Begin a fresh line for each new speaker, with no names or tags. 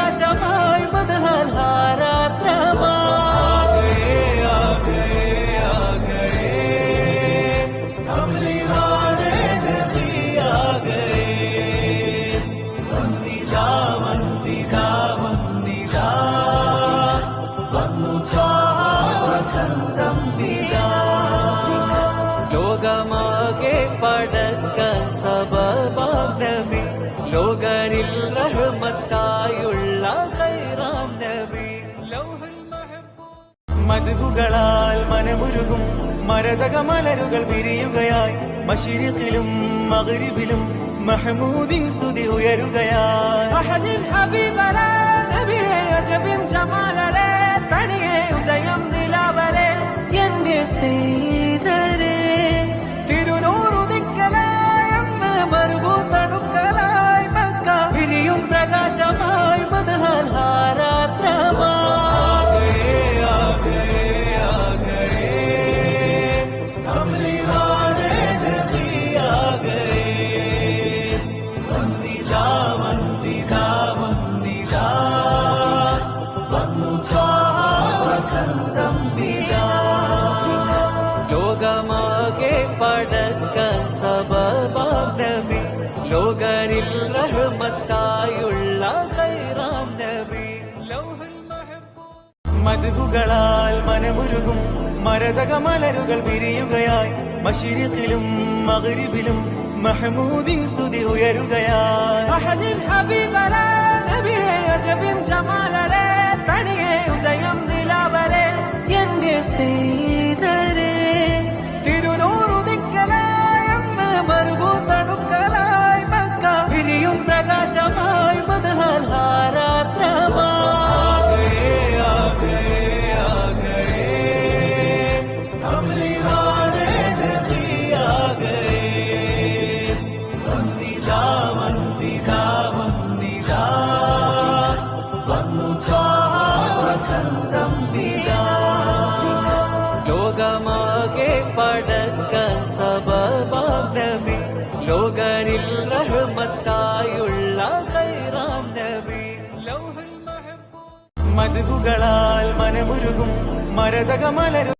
പ്രകാശമായി മദ്ഹലാരാത്രമായി ലോകമാകെ പടക്കാൻ സബബാം നബി, ലോകരിൽ റഹ്മത്തായുള്ള ഖൈറാം നബി. ലൗഹുൽ മഹ്ഫൂസ് മദ്ഹുകളാൽ മനമുരുകും മരതക മലരുകൾ വിരിയുകയായി, മശ്രിഖിലും മഗ്രിബിലും മഹ്മൂദിൻ സ്തുതി ഉയരുകയായി. അഹദിൻ ഹബീബരേ നബിയേ അജബിൻ ജമാലരേ, തനിയെ ഉദയം നിലാവരേ എന്റെ സയ്യിദരേ. തിരുനൂറുദിക്കലായെന്ന് മറുകൂത്തണുക്കളായി മക്ക വിരിയും പ്രകാശമായി മദ്ഹലാരാത്രമായി ലോകമാകെ പടക്കാൻ സബബാം നബി, ലോകരിൽ റഹ്മത്തായുള്ള ഖൈറാം നബി. ലൗഹുൽ മഹ്ഫൂസ് മദ്ഹുകളാൽ മനമുരുകും മരതക മലരുകൾ വിരിയുകയായി, മശ്രിഖിലും മഗ്രിബിലും മഹ്മൂദിൻ സ്തുതി ഉയരുകയായി. അഹദിൻ ഹബീബരേ നബിയേ അജബിൻ ജമാലരേ, തനിയെ ഉദയം നിലാവരേ എന്റെ സയ്യിദരേ. തിരുനൂറുദിക്കലായെന്ന് മറുകൂത്തണുക്കളായി മക്ക വിരിയും പ്രകാശമായി മദ്ഹലാരാത്രമായി ലോകമാകെ പടക്കാൻ സബബാം നബി, ലോകരിൽ റഹ്മത്തായുള്ള ഖൈറാം നബി. ലൗഹുൽ മഹ്ഫൂസ് മദ്ഹുകളാൽ മനമുരുകും മരതക മലരു